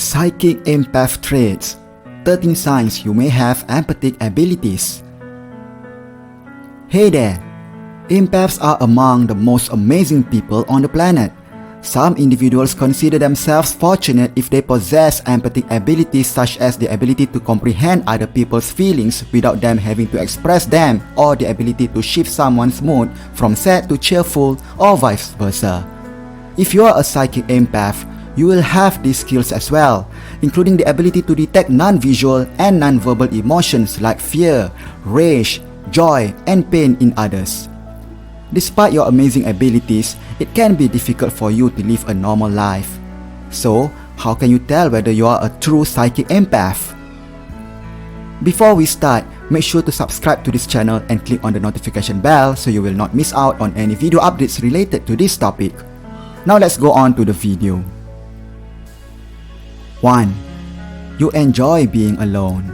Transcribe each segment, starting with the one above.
Psychic Empath Traits, 13 signs you may have empathic abilities. Hey there! Empaths are among the most amazing people on the planet. Some individuals consider themselves fortunate if they possess empathic abilities such as the ability to comprehend other people's feelings without them having to express them, or the ability to shift someone's mood from sad to cheerful, or vice versa. If you are a psychic empath, you will have these skills as well, including the ability to detect non-visual and non-verbal emotions like fear, rage, joy, and pain in others. Despite your amazing abilities, it can be difficult for you to live a normal life. So, how can you tell whether you are a true psychic empath? Before we start, make sure to subscribe to this channel and click on the notification bell so you will not miss out on any video updates related to this topic. Now let's go on to the video. 1. You enjoy being alone.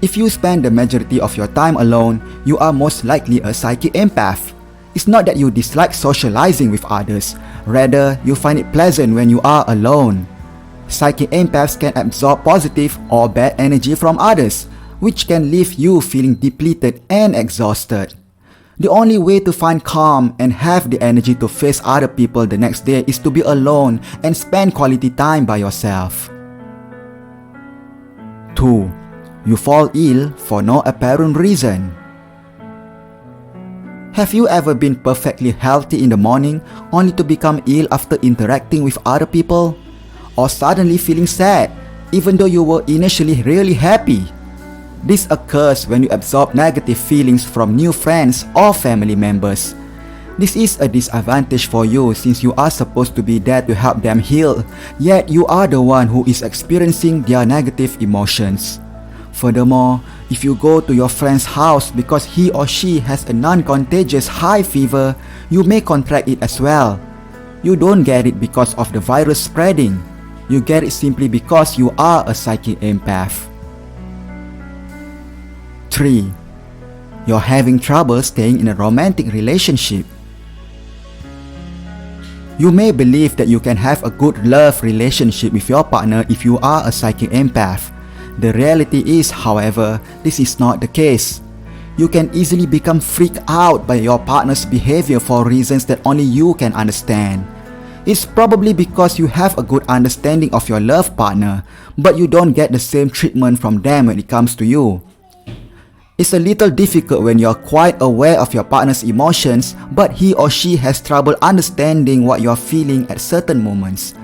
If you spend the majority of your time alone, you are most likely a psychic empath. It's not that you dislike socializing with others, rather you find it pleasant when you are alone. Psychic empaths can absorb positive or bad energy from others, which can leave you feeling depleted and exhausted. The only way to find calm and have the energy to face other people the next day is to be alone and spend quality time by yourself. 2. You fall ill for no apparent reason. Have you ever been perfectly healthy in the morning only to become ill after interacting with other people? Or suddenly feeling sad even though you were initially really happy? This occurs when you absorb negative feelings from new friends or family members. This is a disadvantage for you since you are supposed to be there to help them heal, yet you are the one who is experiencing their negative emotions. Furthermore, if you go to your friend's house because he or she has a non-contagious high fever, you may contract it as well. You don't get it because of the virus spreading. You get it simply because you are a psychic empath. 3. You're having trouble staying in a romantic relationship. You may believe that you can have a good love relationship with your partner if you are a psychic empath. The reality is, however, this is not the case. You can easily become freaked out by your partner's behavior for reasons that only you can understand. It's probably because you have a good understanding of your love partner, but you don't get the same treatment from them when it comes to you. It's a little difficult when you're quite aware of your partner's emotions, but he or she has trouble understanding what you're feeling at certain moments.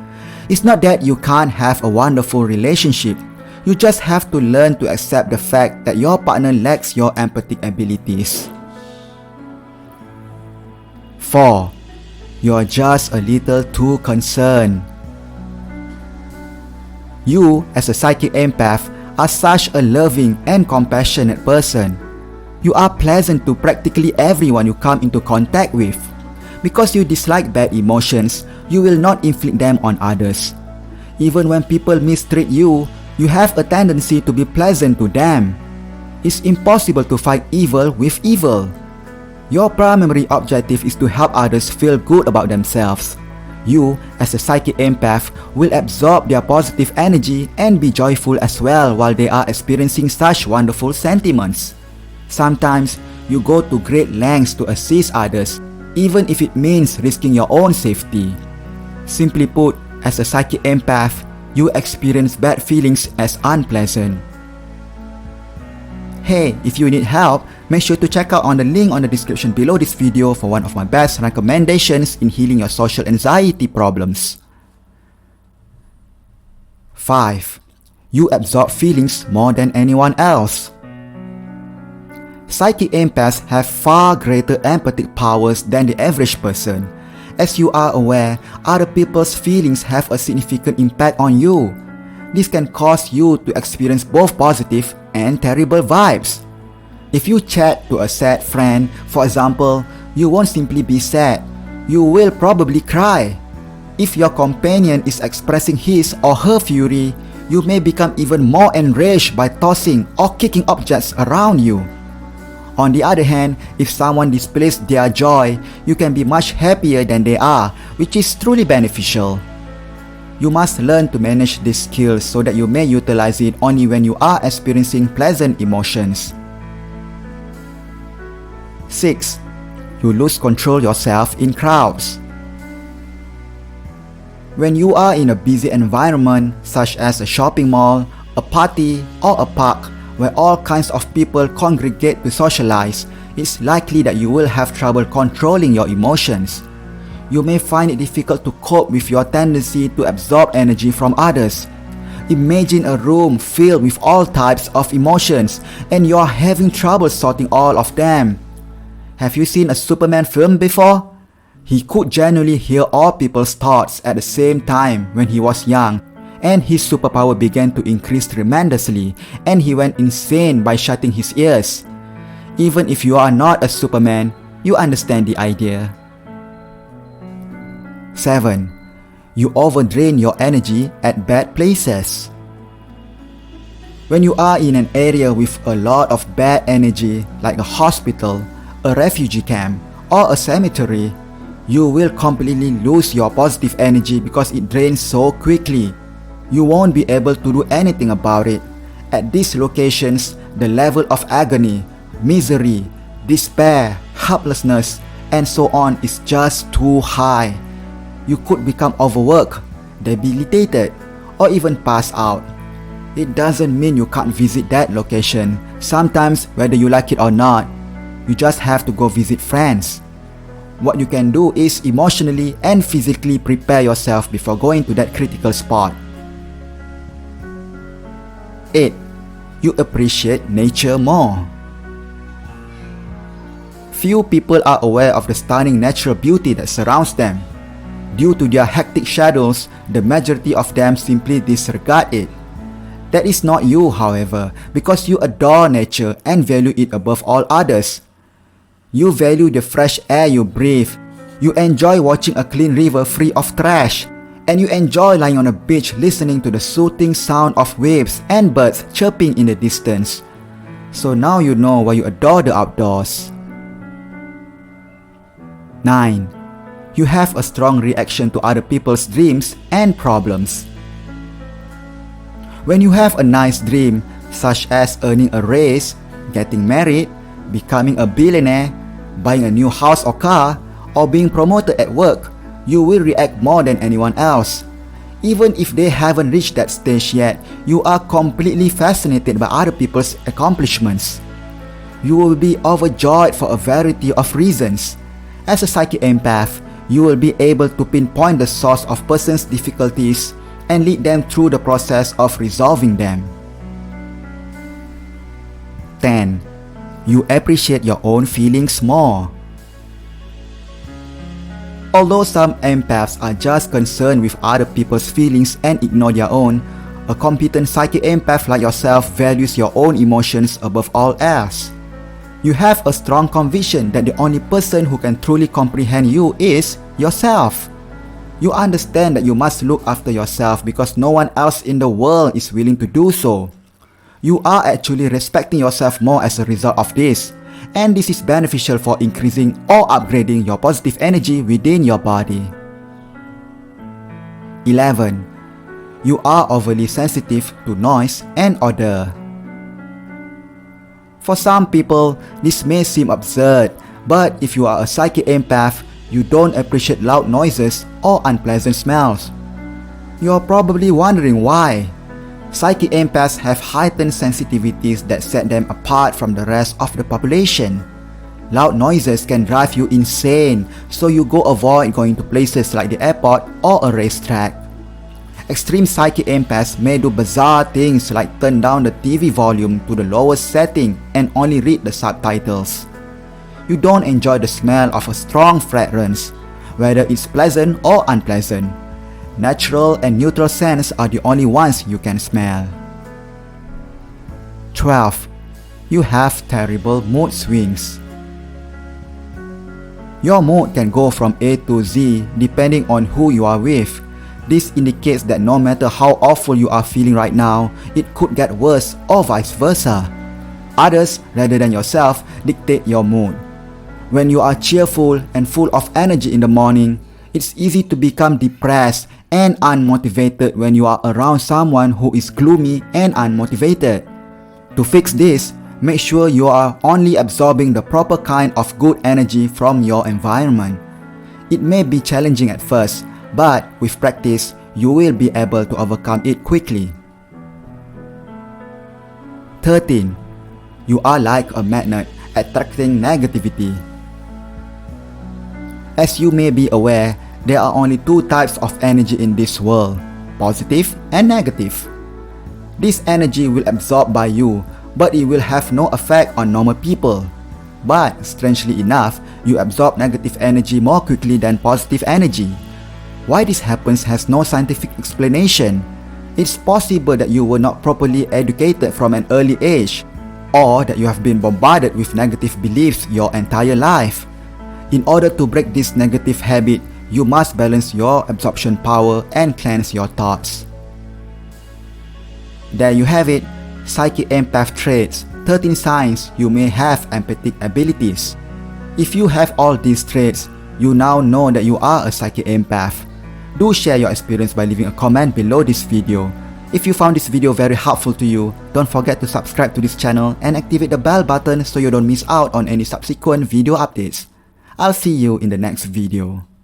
It's not that you can't have a wonderful relationship. You just have to learn to accept the fact that your partner lacks your empathic abilities. 4. You're just a little too concerned. You, as a psychic empath, are such a loving and compassionate person. You are pleasant to practically everyone you come into contact with. Because you dislike bad emotions, you will not inflict them on others. Even when people mistreat you, you have a tendency to be pleasant to them. It's impossible to fight evil with evil. Your primary objective is to help others feel good about themselves. You, as a psychic empath, will absorb their positive energy and be joyful as well while they are experiencing such wonderful sentiments. Sometimes, you go to great lengths to assist others, even if it means risking your own safety. Simply put, as a psychic empath, you experience bad feelings as unpleasant. Hey, if you need help, make sure to check out on the link on the description below this video for one of my best recommendations in healing your social anxiety problems. 5. You absorb feelings more than anyone else. Psychic empaths have far greater empathic powers than the average person. As you are aware, other people's feelings have a significant impact on you. This can cause you to experience both positive and terrible vibes. If you chat to a sad friend, for example, you won't simply be sad. You will probably cry. If your companion is expressing his or her fury, you may become even more enraged by tossing or kicking objects around you. On the other hand, if someone displays their joy, you can be much happier than they are, which is truly beneficial. You must learn to manage these skills so that you may utilize it only when you are experiencing pleasant emotions. 6. You lose control yourself in crowds. When you are in a busy environment such as a shopping mall, a party, or a park where all kinds of people congregate to socialize, it's likely that you will have trouble controlling your emotions. You may find it difficult to cope with your tendency to absorb energy from others. Imagine a room filled with all types of emotions and you're having trouble sorting all of them. Have you seen a Superman film before? He could genuinely hear all people's thoughts at the same time when he was young, and his superpower began to increase tremendously, and he went insane by shutting his ears. Even if you are not a Superman, you understand the idea. 7. You overdrain your energy at bad places. When you are in an area with a lot of bad energy, like a hospital, a refugee camp, or a cemetery, you will completely lose your positive energy because it drains so quickly. You won't be able to do anything about it. At these locations, the level of agony, misery, despair, helplessness, and so on is just too high. You could become overworked, debilitated, or even pass out. It doesn't mean you can't visit that location. Sometimes, whether you like it or not, you just have to go visit friends. What you can do is emotionally and physically prepare yourself before going to that critical spot. 8. You appreciate nature more. Few people are aware of the stunning natural beauty that surrounds them. Due to their hectic schedules, the majority of them simply disregard it. That is not you, however, because you adore nature and value it above all others. You value the fresh air you breathe. You enjoy watching a clean river free of trash. And you enjoy lying on a beach listening to the soothing sound of waves and birds chirping in the distance. So now you know why you adore the outdoors. 9. You have a strong reaction to other people's dreams and problems. When you have a nice dream, such as earning a raise, getting married, becoming a billionaire, buying a new house or car, or being promoted at work, you will react more than anyone else. Even if they haven't reached that stage yet, you are completely fascinated by other people's accomplishments. You will be overjoyed for a variety of reasons. As a psychic empath, you will be able to pinpoint the source of a person's difficulties and lead them through the process of resolving them. 10. You appreciate your own feelings more. Although some empaths are just concerned with other people's feelings and ignore their own, a competent psychic empath like yourself values your own emotions above all else. You have a strong conviction that the only person who can truly comprehend you is yourself. You understand that you must look after yourself because no one else in the world is willing to do so. You are actually respecting yourself more as a result of this, and this is beneficial for increasing or upgrading your positive energy within your body. 11. You are overly sensitive to noise and odor. For some people, this may seem absurd, but if you are a psychic empath, you don't appreciate loud noises or unpleasant smells. You're probably wondering why. Psychic empaths have heightened sensitivities that set them apart from the rest of the population. Loud noises can drive you insane, so you avoid going to places like the airport or a racetrack. Extreme psychic empaths may do bizarre things like turn down the TV volume to the lowest setting and only read the subtitles. You don't enjoy the smell of a strong fragrance, whether it's pleasant or unpleasant. Natural and neutral scents are the only ones you can smell. 12. You have terrible mood swings. Your mood can go from A to Z depending on who you are with. This indicates that no matter how awful you are feeling right now, it could get worse or vice versa. Others, rather than yourself, dictate your mood. When you are cheerful and full of energy in the morning, It's easy to become depressed and unmotivated when you are around someone who is gloomy and unmotivated. To fix this, make sure you are only absorbing the proper kind of good energy from your environment. It may be challenging at first, but with practice, you will be able to overcome it quickly. 13. You are like a magnet attracting negativity. As you may be aware, there are only two types of energy in this world, positive and negative. This energy will absorb by you, but it will have no effect on normal people. But strangely enough, you absorb negative energy more quickly than positive energy. Why this happens has no scientific explanation. It's possible that you were not properly educated from an early age, or that you have been bombarded with negative beliefs your entire life. In order to break this negative habit, you must balance your absorption power and cleanse your thoughts. There you have it, Psychic Empath Traits, 13 signs you may have empathic abilities. If you have all these traits, you now know that you are a Psychic Empath. Do share your experience by leaving a comment below this video. If you found this video very helpful to you, don't forget to subscribe to this channel and activate the bell button so you don't miss out on any subsequent video updates. I'll see you in the next video.